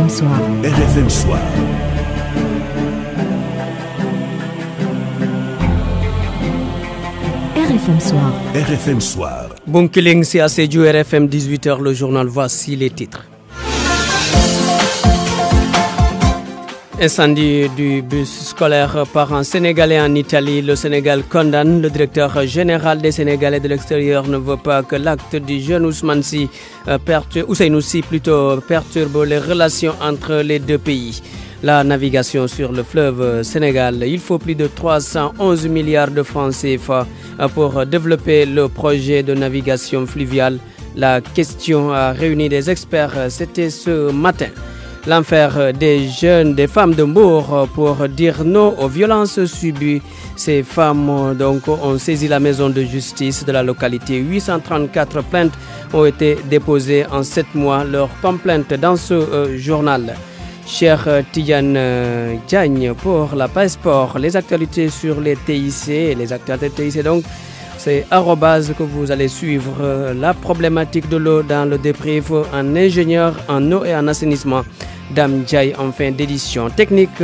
RFM Soir. RFM Soir. RFM Soir. RFM Soir. Bunkiling, c'est à Sédhiou, RFM 18h, le journal. Voici les titres. Incendie du bus scolaire par un Sénégalais en Italie. Le Sénégal condamne. Le directeur général des Sénégalais de l'extérieur ne veut pas que l'acte du jeune Ousmane Sy perturbe les relations entre les deux pays. La navigation sur le fleuve Sénégal, il faut plus de 311 milliards de francs CFA pour développer le projet de navigation fluviale. La question a réuni des experts, c'était ce matin. L'enfer des jeunes, des femmes de Mbour pour dire non aux violences subies. Ces femmes ont saisi la maison de justice de la localité. 834 plaintes ont été déposées en 7 mois. Leurs complaintes dans ce journal. Cher Tidiane Diagne pour la passeport. Les actualités sur les TIC. Les actualités TIC donc. C'est arrobase que vous allez suivre la problématique de l'eau dans le débrief en ingénieur en eau et en assainissement. Dame Diaye en fin d'édition. Technique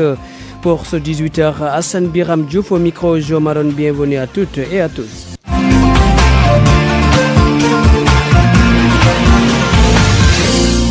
pour ce 18h. Hassan Biram Diouf au micro. Jo Maron, bienvenue à toutes et à tous.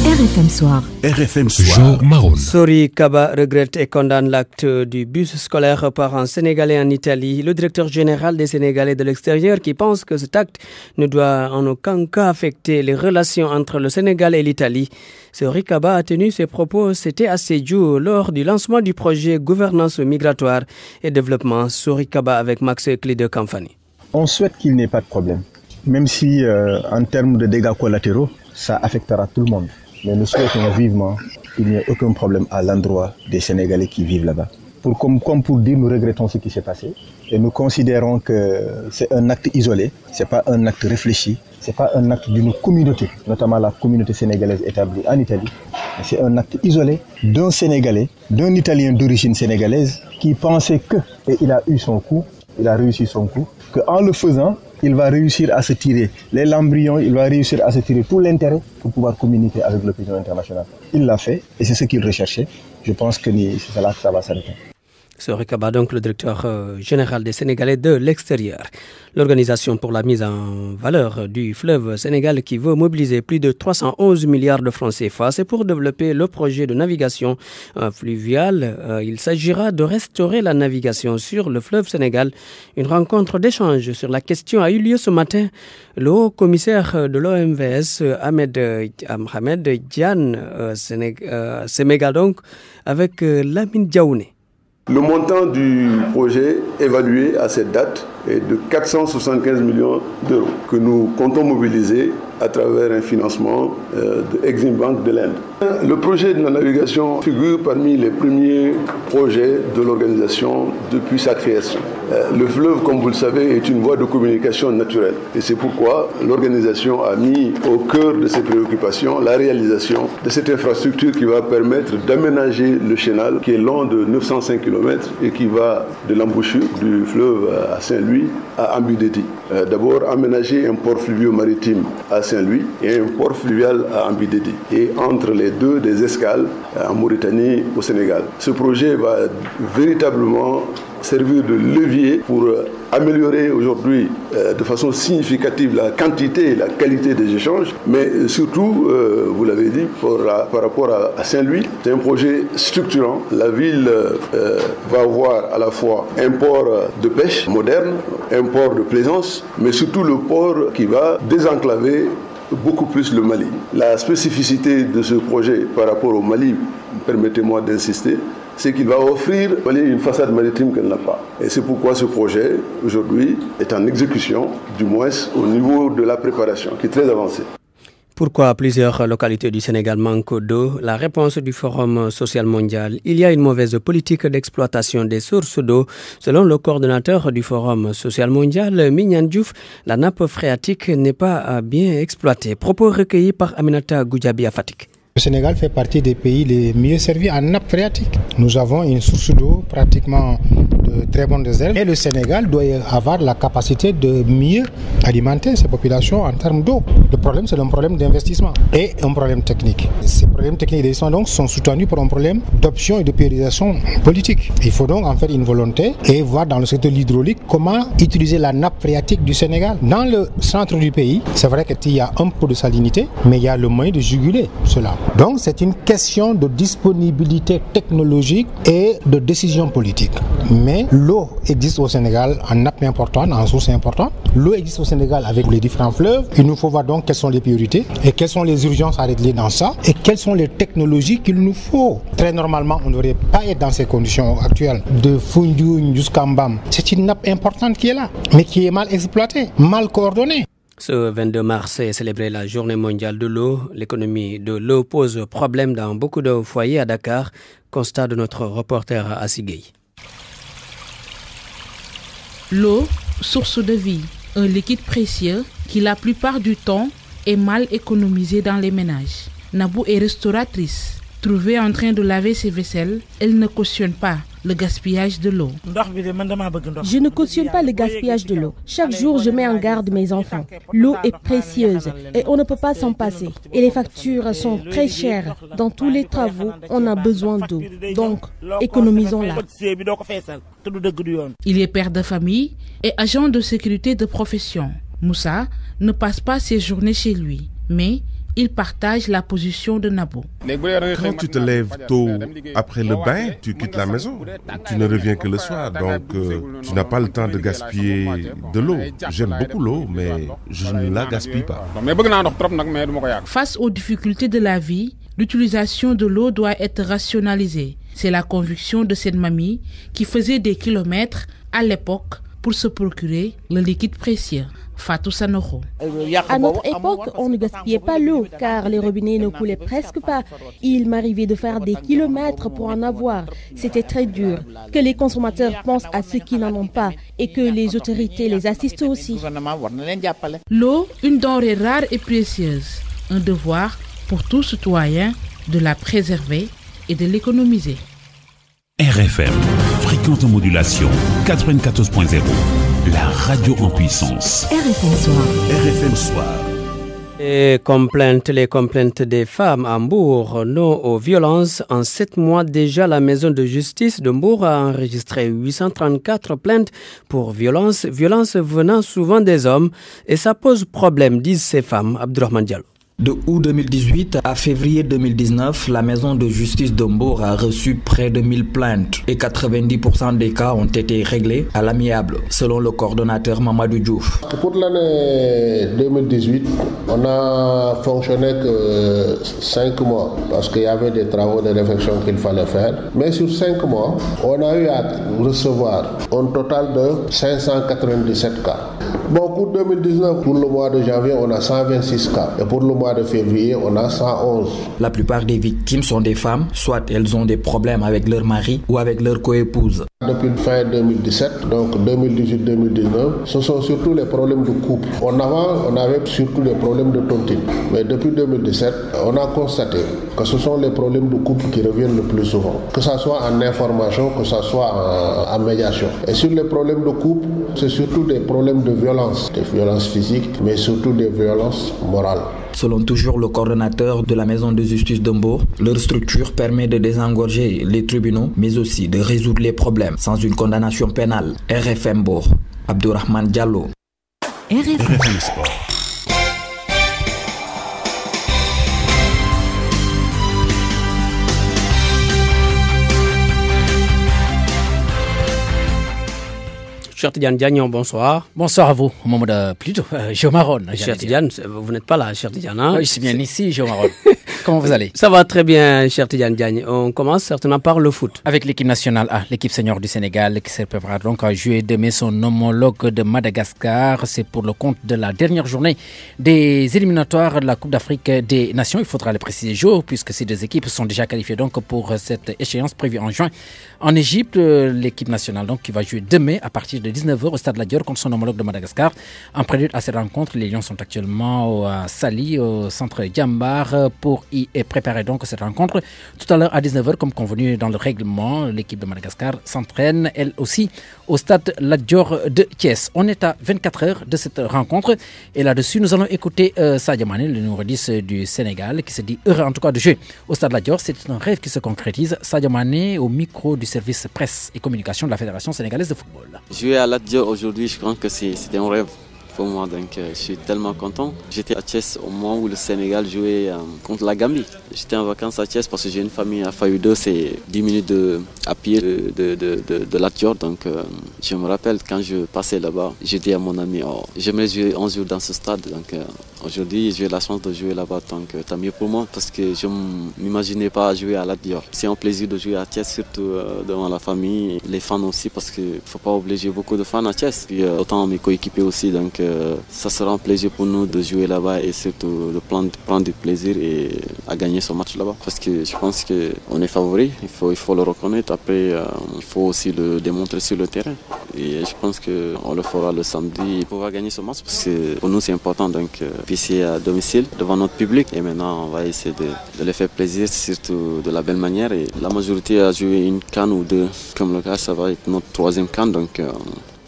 RFM Soir. RFM Soir. Sori Kaba regrette et condamne l'acte du bus scolaire par un Sénégalais en Italie. Le directeur général des Sénégalais de l'extérieur qui pense que cet acte ne doit en aucun cas affecter les relations entre le Sénégal et l'Italie. Sori Kaba a tenu ses propos, c'était à Sédhiou lors du lancement du projet Gouvernance migratoire et développement. Sori Kaba avec Max Clé de Kamfani. On souhaite qu'il n'y ait pas de problème, même si en termes de dégâts collatéraux, ça affectera tout le monde. Mais nous souhaitons vivement qu'il n'y ait aucun problème à l'endroit des Sénégalais qui vivent là-bas. Comme pour dire, nous regrettons ce qui s'est passé et nous considérons que c'est un acte isolé, c'est pas un acte réfléchi, c'est pas un acte d'une communauté, notamment la communauté sénégalaise établie en Italie. C'est un acte isolé d'un Sénégalais, d'un Italien d'origine sénégalaise qui pensait que, et il a eu son coup, il a réussi son coup, qu'en le faisant, il va réussir à se tirer les lambrions, il va réussir à se tirer tout l'intérêt pour pouvoir communiquer avec l'opinion internationale. Il l'a fait et c'est ce qu'il recherchait. Je pense que c'est là que ça va s'arrêter. Sori Kaba, donc le directeur général des Sénégalais de l'extérieur. L'Organisation pour la mise en valeur du fleuve Sénégal qui veut mobiliser plus de 311 milliards de francs CFA, c'est pour développer le projet de navigation fluviale. Il s'agira de restaurer la navigation sur le fleuve Sénégal. Une rencontre d'échange sur la question a eu lieu ce matin. Le haut-commissaire de l'OMVS, Ahmed Diane, Sénégal donc, avec Lamine Diaouné. Le montant du projet évalué à cette date est de 475 millions d'euros que nous comptons mobiliser à travers un financement de Exim Bank de l'Inde. Le projet de la navigation figure parmi les premiers projets de l'organisation depuis sa création. Le fleuve, comme vous le savez, est une voie de communication naturelle et c'est pourquoi l'organisation a mis au cœur de ses préoccupations la réalisation de cette infrastructure qui va permettre d'aménager le chenal qui est long de 905 km et qui va de l'embouchure du fleuve à Saint-Louis à Ambidédi. D'abord, aménager un port fluvio-maritime à Saint-Louis et un port fluvial à Ambidédi. Et entre les deux, des escales en Mauritanie, au Sénégal. Ce projet va véritablement servir de levier pour améliorer aujourd'hui de façon significative la quantité et la qualité des échanges, mais surtout, vous l'avez dit, par rapport à Saint-Louis, c'est un projet structurant. La ville va avoir à la fois un port de pêche moderne, un port de plaisance, mais surtout le port qui va désenclaver beaucoup plus le Mali. La spécificité de ce projet par rapport au Mali, permettez-moi d'insister, c'est qu'il va offrir une façade maritime qu'elle n'a pas. Et c'est pourquoi ce projet, aujourd'hui, est en exécution, du moins au niveau de la préparation, qui est très avancée. Pourquoi plusieurs localités du Sénégal manquent d'eau? La réponse du Forum social mondial. Il y a une mauvaise politique d'exploitation des sources d'eau. Selon le coordonnateur du Forum social mondial, Mignan Diouf, la nappe phréatique n'est pas bien exploitée. Propos recueillis par Aminata Goudjabi à Fatick. Le Sénégal fait partie des pays les mieux servis en nappe phréatique. Nous avons une source d'eau pratiquement de très bonnes réserves. Et le Sénégal doit avoir la capacité de mieux alimenter ses populations en termes d'eau. Le problème, c'est un problème d'investissement et un problème technique. Ces problèmes techniques d'investissement donc sont soutenus par un problème d'option et de priorisation politique. Il faut donc en faire une volonté et voir dans le secteur de l'hydraulique comment utiliser la nappe phréatique du Sénégal. Dans le centre du pays, c'est vrai qu'il y a un peu de salinité, mais il y a le moyen de juguler cela. Donc c'est une question de disponibilité technologique et de décision politique. Mais l'eau existe au Sénégal en nappe importante, en source importante. L'eau existe au Sénégal avec les différents fleuves. Il nous faut voir donc quelles sont les priorités et quelles sont les urgences à régler dans ça et quelles sont les technologies qu'il nous faut. Très normalement, on ne devrait pas être dans ces conditions actuelles de Foundiougne jusqu'à Mbam. C'est une nappe importante qui est là, mais qui est mal exploitée, mal coordonnée. Ce 22 mars est célébrée la Journée mondiale de l'eau. L'économie de l'eau pose problème dans beaucoup de foyers à Dakar. Constat de notre reporter Assigay. L'eau, source de vie, un liquide précieux qui la plupart du temps est mal économisé dans les ménages. Nabou est restauratrice. Trouvée en train de laver ses vaisselles, elle ne cautionne pas le gaspillage de l'eau. Je ne cautionne pas le gaspillage de l'eau. Chaque jour, je mets en garde mes enfants. L'eau est précieuse et on ne peut pas s'en passer. Et les factures sont très chères. Dans tous les travaux, on a besoin d'eau. Donc, économisons-la. Il est père de famille et agent de sécurité de profession. Moussa ne passe pas ses journées chez lui, mais il partage la position de Nabo. Quand tu te lèves tôt après le bain, tu quittes la maison. Tu ne reviens que le soir, donc tu n'as pas le temps de gaspiller de l'eau. J'aime beaucoup l'eau, mais je ne la gaspille pas. Face aux difficultés de la vie, l'utilisation de l'eau doit être rationalisée. C'est la conviction de cette mamie qui faisait des kilomètres à l'époque pour se procurer le liquide précieux. Fatou Sanoro. À notre époque, on ne gaspillait pas l'eau car les robinets ne coulaient presque pas. Il m'arrivait de faire des kilomètres pour en avoir. C'était très dur. Que les consommateurs pensent à ceux qui n'en ont pas et que les autorités les assistent aussi. L'eau, une denrée rare et précieuse. Un devoir pour tout citoyen de la préserver et de l'économiser. RFM, fréquente modulation 94.0, la radio en puissance. RFM Soir. RFM Soir. Les complaintes des femmes à Mbour, non aux violences. En 7 mois déjà, la maison de justice de Mbour a enregistré 834 plaintes pour violences venant souvent des hommes. Et ça pose problème, disent ces femmes. Abdourahmane Diallo. De août 2018 à février 2019, la maison de justice de Mbour a reçu près de 1000 plaintes et 90% des cas ont été réglés à l'amiable, selon le coordonnateur Mamadou Diouf. Pour l'année 2018, on a fonctionné que 5 mois parce qu'il y avait des travaux de réflexion qu'il fallait faire. Mais sur 5 mois, on a eu à recevoir un total de 597 cas. Bon, pour 2019, pour le mois de janvier, on a 126 cas. Et pour le mois de février, on a 111. La plupart des victimes sont des femmes, soit elles ont des problèmes avec leur mari ou avec leur coépouse. Depuis fin 2017, donc 2018-2019, ce sont surtout les problèmes de couple. En avant, on avait surtout les problèmes de tontine. Mais depuis 2017, on a constaté que ce sont les problèmes de couple qui reviennent le plus souvent. Que ce soit en information, que ce soit en médiation. Et sur les problèmes de couple, c'est surtout des problèmes de violence. Des violences physiques, mais surtout des violences morales. Selon toujours le coordonnateur de la maison de justice de Mbour, leur structure permet de désengorger les tribunaux, mais aussi de résoudre les problèmes sans une condamnation pénale. RFM Mbour, Abdourahmane Diallo. RFM Sport. Cheikh Tidiane Diagnon, bonsoir. Bonsoir à vous, Mamadou, plutôt, Joe Maron. Cheikh Tidiane, vous n'êtes pas là, Cheikh Tidiane. Hein? Oui, je suis bien ici, Joe Maron. Comment vous allez? Ça va très bien, Cheikh Tidiane Diagne. On commence certainement par le foot. Avec l'équipe nationale A, l'équipe senior du Sénégal, qui se prépare donc à jouer demain son homologue de Madagascar. C'est pour le compte de la dernière journée des éliminatoires de la Coupe d'Afrique des Nations. Il faudra le préciser, Joe, puisque ces deux équipes sont déjà qualifiées donc pour cette échéance prévue en juin. En Égypte, l'équipe nationale donc qui va jouer demain à partir de 19h au stade Lat Dior contre son homologue de Madagascar. En prélude à cette rencontre, les Lions sont actuellement à Sali, au centre Djambar, pour y préparer donc cette rencontre. Tout à l'heure à 19h, comme convenu dans le règlement, l'équipe de Madagascar s'entraîne elle aussi au stade Lat Dior de Thiès. On est à 24 heures de cette rencontre et là-dessus, nous allons écouter Sadio Mané, le numéro 10 du Sénégal, qui se dit heureux en tout cas de jouer au stade Lat Dior. C'est un rêve qui se concrétise. Sadio Mané au micro du service presse et communication de la Fédération sénégalaise de football. Jouer à Lat Dior aujourd'hui, je crois que c'était un rêve pour moi, donc je suis tellement content. J'étais à Thiès au moment où le Sénégal jouait contre la Gambie. J'étais en vacances à Thiès parce que j'ai une famille à Fayoudo, c'est 10 minutes à pied de Lat Dior. Donc je me rappelle quand je passais là-bas, j'ai dit à mon ami, j'aimerais jouer 11 jours dans ce stade. Donc aujourd'hui, j'ai la chance de jouer là-bas, donc tant mieux pour moi parce que je ne m'imaginais pas jouer à Lat Dior. C'est un plaisir de jouer à Thiès, surtout devant la famille, les fans aussi, parce qu'il ne faut pas obliger beaucoup de fans à Thiès. Puis autant mes coéquipiers aussi, donc ça sera un plaisir pour nous de jouer là-bas et surtout de prendre du plaisir et à gagner ce match là-bas. Parce que je pense qu'on est favori, il faut le reconnaître. Après, il faut aussi le démontrer sur le terrain. Et je pense qu'on le fera le samedi pour pouvoir gagner ce match parce que pour nous c'est important. Donc, ici à domicile, devant notre public. Et maintenant, on va essayer de les faire plaisir, surtout de la belle manière. Et la majorité a joué une CAN ou deux. Comme le cas, ça va être notre 3e CAN. Donc,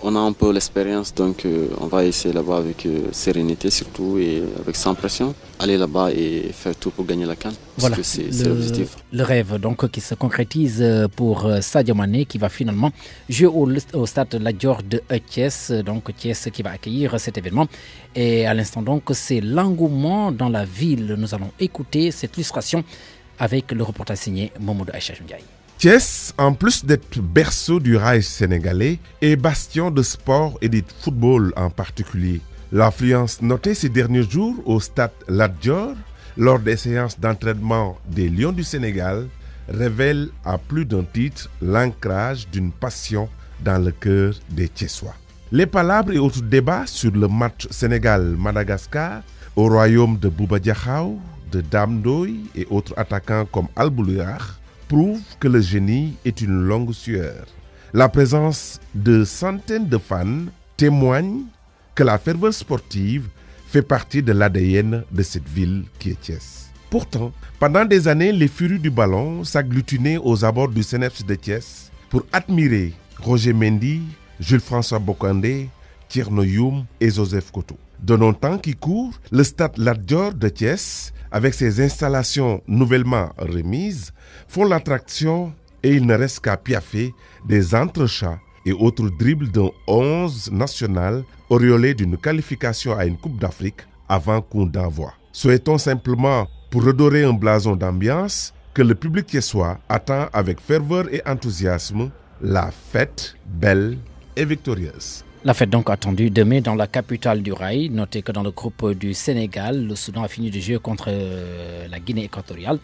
on a un peu l'expérience, donc on va essayer là-bas avec sérénité surtout et avec sans pression. Aller là-bas et faire tout pour gagner la CAN. Voilà, parce que c'est l'objectif. Le rêve donc qui se concrétise pour Sadio Mané qui va finalement jouer au stade Lat Dior de Thiès. Donc Thiès qui va accueillir cet événement. Et à l'instant donc, c'est l'engouement dans la ville. Nous allons écouter cette illustration avec le reportage signé Mamadou Aïcha Ndiaye. Thiès, en plus d'être berceau du rail sénégalais, est bastion de sport et de football en particulier. L'affluence notée ces derniers jours au stade Lat Dior, lors des séances d'entraînement des Lions du Sénégal, révèle à plus d'un titre l'ancrage d'une passion dans le cœur des Thiessois. Les palabres et autres débats sur le match Sénégal-Madagascar, au royaume de Bouba Diakhao, de Dame Ndoye et autres attaquants comme Al-Bouliar, prouve que le génie est une longue sueur. La présence de centaines de fans témoigne que la ferveur sportive fait partie de l'ADN de cette ville qui est Thiès. Pourtant, pendant des années, les furus du ballon s'agglutinaient aux abords du CNEPS de Thiès pour admirer Roger Mendy, Jules-François Bocandé, Thierno Youm et Joseph Koto. De nos temps qui courent, le stade Lat Dior de Thiès, avec ses installations nouvellement remises, font l'attraction et il ne reste qu'à piaffer des entrechats et autres dribbles d'un 11 national auréolé d'une qualification à une Coupe d'Afrique avant coup d'envoi. Souhaitons simplement, pour redorer un blason d'ambiance, que le public thiessois attend avec ferveur et enthousiasme la fête belle et victorieuse. La fête donc attendue demain dans la capitale du rail. Notez que dans le groupe du Sénégal, le Soudan a fini de jouer contre la Guinée équatoriale.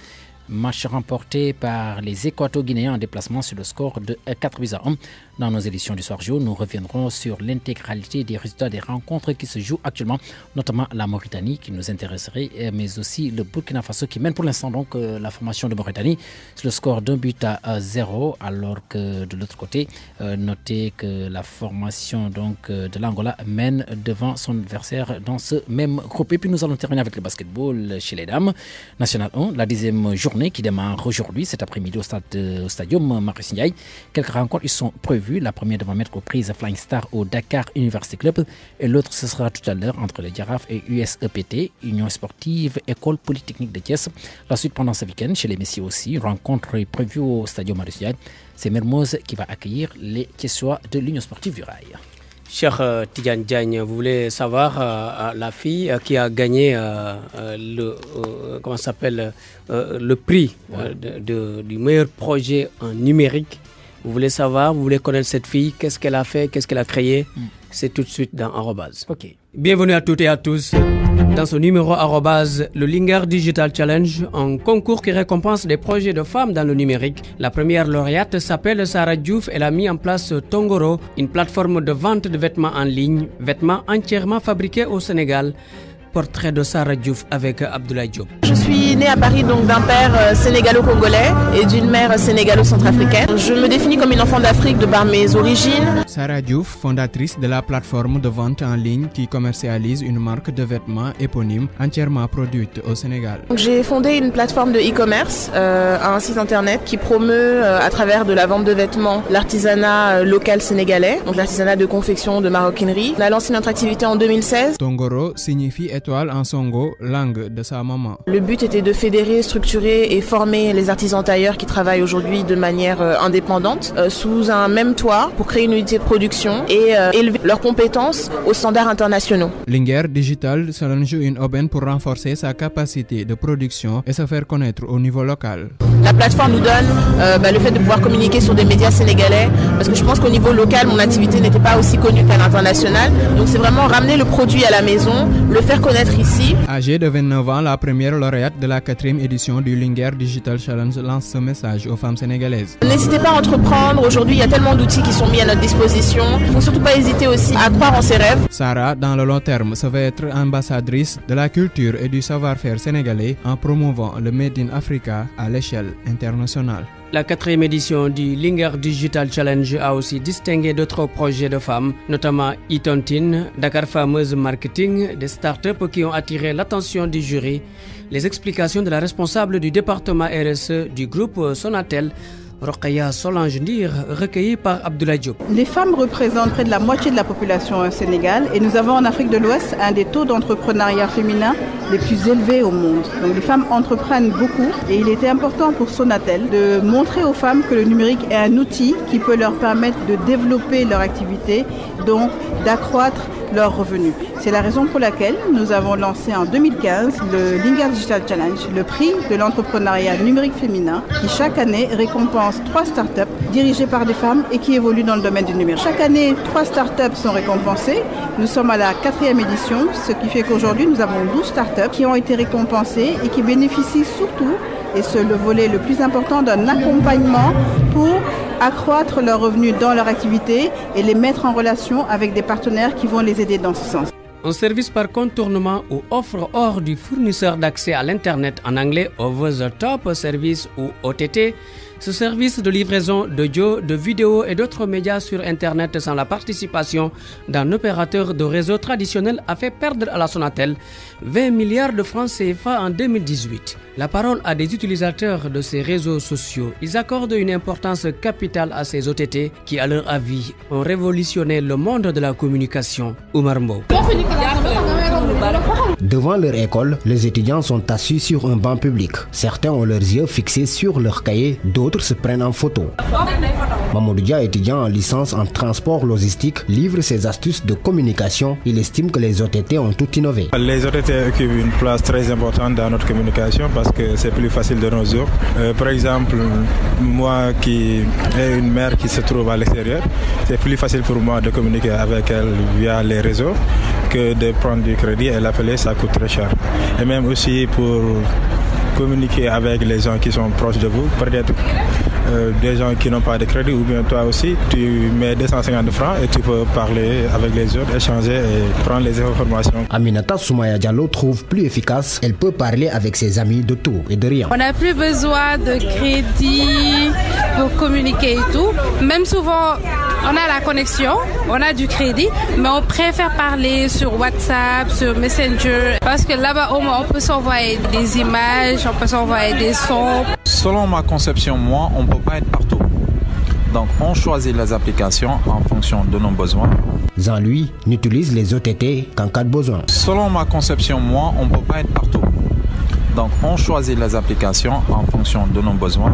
Match remporté par les Équato-Guinéens en déplacement sur le score de 4-1. Dans nos éditions du soir jour, nous reviendrons sur l'intégralité des résultats des rencontres qui se jouent actuellement, notamment la Mauritanie qui nous intéresserait, mais aussi le Burkina Faso qui mène pour l'instant donc la formation de Mauritanie sur le score d'1-0, alors que de l'autre côté, notez que la formation donc de l'Angola mène devant son adversaire dans ce même groupe. Et puis nous allons terminer avec le basketball chez les dames. National 1, la 10e journée qui démarre aujourd'hui, cet après-midi au stadium Marius Ndiaye. Quelques rencontres ils sont prévues. La première devant mettre aux prises Flying Star au Dakar University Club et l'autre ce sera tout à l'heure entre le Giraffe et USEPT, Union Sportive École Polytechnique de Thiès. La suite pendant ce week-end chez les messieurs aussi, une rencontre est prévue au stadium Marius Ndiaye. C'est Mermoz qui va accueillir les Thiessois de l'Union Sportive du Rail. Cher Tidjane Diagne, vous voulez savoir la fille qui a gagné le prix du meilleur projet en numérique. Vous voulez savoir, vous voulez connaître cette fille, qu'est-ce qu'elle a fait, qu'est-ce qu'elle a créé. C'est tout de suite dans Arobase. Ok. Bienvenue à toutes et à tous dans ce numéro Arobase, le Linger Digital Challenge, un concours qui récompense des projets de femmes dans le numérique. La première lauréate s'appelle Sarah Diouf. Elle a mis en place Tongoro, une plateforme de vente de vêtements en ligne, vêtements entièrement fabriqués au Sénégal. Portrait de Sarah Diouf avec Abdoulaye Diop. Je suis né à Paris donc d'un père sénégalo-congolais et d'une mère sénégalo-centrafricaine. Je me définis comme une enfant d'Afrique de par mes origines. Sarah Diouf, fondatrice de la plateforme de vente en ligne qui commercialise une marque de vêtements éponyme entièrement produite au Sénégal. J'ai fondé une plateforme de e-commerce, un site internet qui promeut à travers de la vente de vêtements l'artisanat local sénégalais, donc l'artisanat de confection, de maroquinerie. On a lancé notre activité en 2016. Tongoro signifie étoile en songo, langue de sa maman. Le but était de fédérer, structurer et former les artisans tailleurs qui travaillent aujourd'hui de manière indépendante sous un même toit pour créer une unité de production et élever leurs compétences aux standards internationaux. Linguère Digital challenge une aubaine pour renforcer sa capacité de production et se faire connaître au niveau local. La plateforme nous donne le fait de pouvoir communiquer sur des médias sénégalais parce que je pense qu'au niveau local, mon activité n'était pas aussi connue qu'à l'international. Donc c'est vraiment ramener le produit à la maison, le faire connaître ici. Âgée de 29 ans, la première lauréate de la 4e édition du Linguère Digital Challenge lance ce message aux femmes sénégalaises. N'hésitez pas à entreprendre. Aujourd'hui, il y a tellement d'outils qui sont mis à notre disposition. Il ne faut surtout pas hésiter aussi à croire en ses rêves. Sarah, dans le long terme, se veut être ambassadrice de la culture et du savoir-faire sénégalais en promouvant le Made in Africa à l'échelle internationale. La 4e édition du Linguère Digital Challenge a aussi distingué d'autres projets de femmes, notamment Itontine, Dakar Fameuse Marketing, des startups qui ont attiré l'attention du jury. Les explications de la responsable du département RSE du groupe Sonatel, Rokhaya Solange Ndir, recueillie par Abdoulaye Diop. Les femmes représentent près de la moitié de la population au Sénégal et nous avons en Afrique de l'Ouest un des taux d'entrepreneuriat féminin les plus élevés au monde. Donc les femmes entreprennent beaucoup et il était important pour Sonatel de montrer aux femmes que le numérique est un outil qui peut leur permettre de développer leur activité, donc d'accroître leurs revenus. C'est la raison pour laquelle nous avons lancé en 2015 le Linguère Digital Challenge, le prix de l'entrepreneuriat numérique féminin qui chaque année récompense 3 startups dirigées par des femmes et qui évoluent dans le domaine du numérique. Chaque année, 3 startups sont récompensées. Nous sommes à la 4e édition, ce qui fait qu'aujourd'hui nous avons 12 startups qui ont été récompensées et qui bénéficient surtout, et c'est le volet le plus important, d'un accompagnement pour accroître leurs revenus dans leur activité et les mettre en relation avec des partenaires qui vont les aider dans ce sens. Un service par contournement ou offre hors du fournisseur d'accès à l'Internet, en anglais Over the Top Service ou OTT. Ce service de livraison d'audio, de vidéos et d'autres médias sur Internet sans la participation d'un opérateur de réseau traditionnel a fait perdre à la Sonatel 20 milliards de francs CFA en 2018. La parole à des utilisateurs de ces réseaux sociaux. Ils accordent une importance capitale à ces OTT qui, à leur avis, ont révolutionné le monde de la communication. Oumar Mbow. Devant leur école, les étudiants sont assis sur un banc public. Certains ont leurs yeux fixés sur leur cahier, d'autres se prennent en photo. Mamadou Dia, étudiant en licence en transport logistique, livre ses astuces de communication. Il estime que les OTT ont tout innové. Les OTT occupent une place très importante dans notre communication parce que c'est plus facile de nos jours. Par exemple, moi qui ai une mère qui se trouve à l'extérieur, c'est plus facile pour moi de communiquer avec elle via les réseaux que de prendre du crédit et l'appeler, ça coûte très cher. Et même aussi pour communiquer avec les gens qui sont proches de vous, peut-être des gens qui n'ont pas de crédit ou bien toi aussi, tu mets 250 francs et tu peux parler avec les autres, échanger et prendre les informations. Aminata Soumaya Diallo trouve plus efficace, elle peut parler avec ses amis de tout et de rien. On n'a plus besoin de crédit pour communiquer et tout. Même souvent, on a la connexion, on a du crédit, mais on préfère parler sur WhatsApp, sur Messenger, parce que là-bas, au moins, on peut s'envoyer des images, on peut s'envoyer des sons. Selon ma conception, moi, on ne peut pas être partout. Donc, on choisit les applications en fonction de nos besoins. Jean-Louis n'utilise les OTT qu'en cas de besoin. Selon ma conception, moi, on ne peut pas être partout. Donc, on choisit les applications en fonction de nos besoins.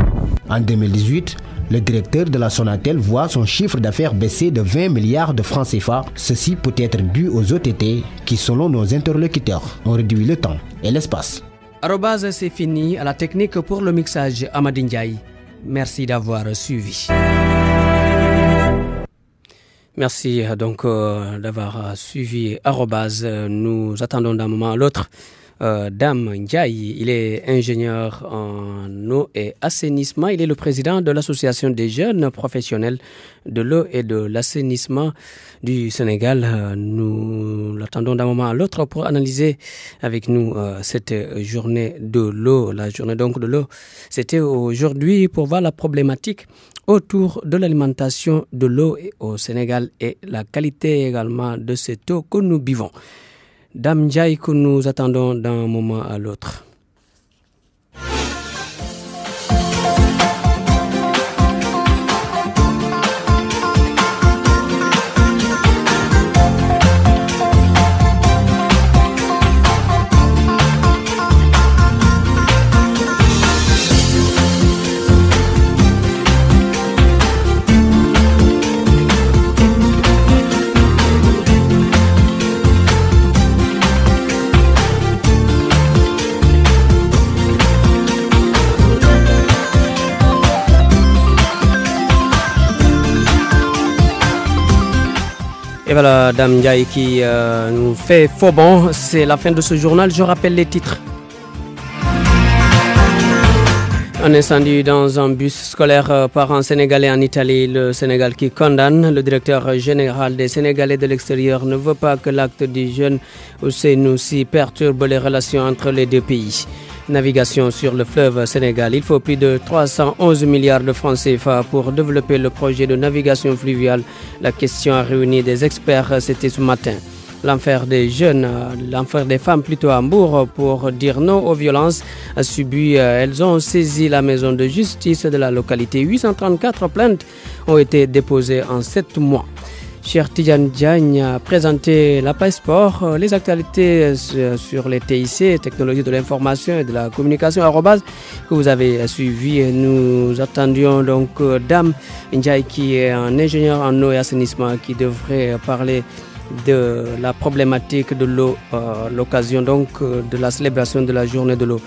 En 2018, le directeur de la Sonatel voit son chiffre d'affaires baisser de 20 milliards de francs CFA. Ceci peut être dû aux OTT qui, selon nos interlocuteurs, ont réduit le temps et l'espace. Arobase, c'est fini. À la technique pour le mixage, Amadi Ndiaye. Merci d'avoir suivi. Merci donc d'avoir suivi Arobase. Nous attendons d'un moment à l'autre Dame Ndiaye. Il est ingénieur en eau et assainissement. Il est le président de l'Association des jeunes professionnels de l'eau et de l'assainissement du Sénégal. Nous l'attendons d'un moment à l'autre pour analyser avec nous cette journée de l'eau. La journée donc de l'eau, c'était aujourd'hui pour voir la problématique autour de l'alimentation de l'eau au Sénégal et la qualité également de cette eau que nous buvons. Dame Ndiaye, que nous attendons d'un moment à l'autre. Et voilà, Dame Ndiaye qui nous fait faux bon. C'est la fin de ce journal. Je rappelle les titres. Un incendie dans un bus scolaire par un Sénégalais en Italie. Le Sénégal qui condamne. Le directeur général des Sénégalais de l'extérieur ne veut pas que l'acte du jeune Ousseynou Sy perturbe les relations entre les deux pays. Navigation sur le fleuve Sénégal. Il faut plus de 311 milliards de francs CFA pour développer le projet de navigation fluviale. La question a réuni des experts, c'était ce matin. L'enfer des jeunes, l'enfer des femmes plutôt à Hambourg pour dire non aux violences subies. Elles ont saisi la maison de justice de la localité. 834 plaintes ont été déposées en 7 mois. Cher Tidjane Diagne a présenté la Sport, les actualités sur les TIC, technologies de l'information et de la communication que vous avez suivi. Nous attendions donc Dame Ndiaye qui est un ingénieur en eau et assainissement qui devrait parler de la problématique de l'eau, l'occasion donc de la célébration de la journée de l'eau.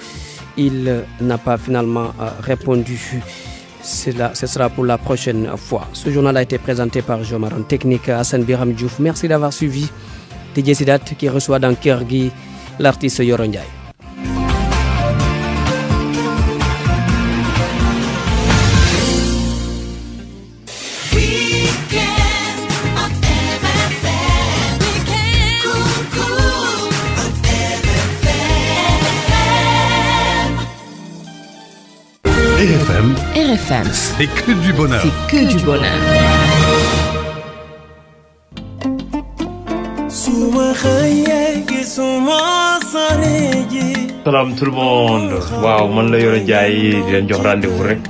Il n'a pas finalement répondu. Ce sera pour la prochaine fois. Ce journal a été présenté par Jomaran Technique Hassan Biram Diouf. Merci d'avoir suivi. DJ Sidat qui reçoit dans Kergui l'artiste Yoro Ndiaye. RFM, c'est que du bonheur. C'est que du bonheur. Salam tout le monde. Wow, man la Yoro Ndiaye di len jox rendez-vous rek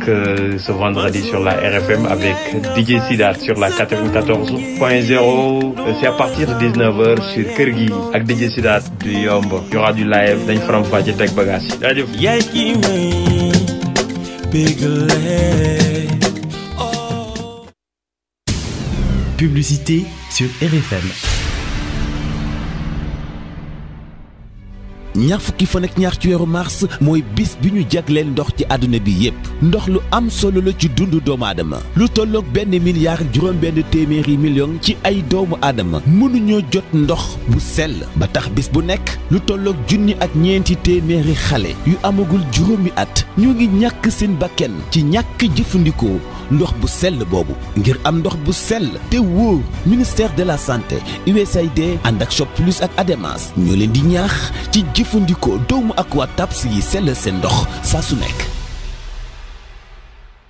ce vendredi sur la RFM avec DJ Sidat sur la 94.0. C'est à partir de 19h sur Kergui avec DJ Sidat du yomb. Il y aura du live dañ faram fàcce teg bagage. Jaajëf. Publicité sur RFM. ñaar fukki fan ak ñaar ci weeru mars mooy bis bi ñu jagleel ndox ci àdduna bi yépp ndox lu am solo la ci dundu doomu aadama lu tolloog 1 milliard juróom benn téeméeri million ci ay doomu aadama mënuñoo jot ndox bu sell ba tax bis bu nekk lu tolloog junni ak ñeenti téeméeri xale yu amagul juróomi at ñu ngi ñàkk seen bakken ci ñàkk jëfandikoo ndox bu sell boobu ngir am ndox bu sell te wóor ministère de la santé USAID ànd ak Shop Plus ak ADEMAS ñoo leen di ñaax ci jëfandikoo doomu ak waa TAPS yi sell seen ndox saa su nekk.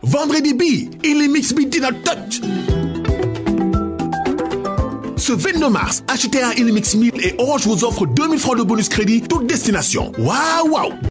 Vendredi bi Illimix bi dina toj. Ce 22 mars, achetez un Illimix 1000 et Orange vous offre 2000 francs de bonus crédit toute destination. Waouh, waouh!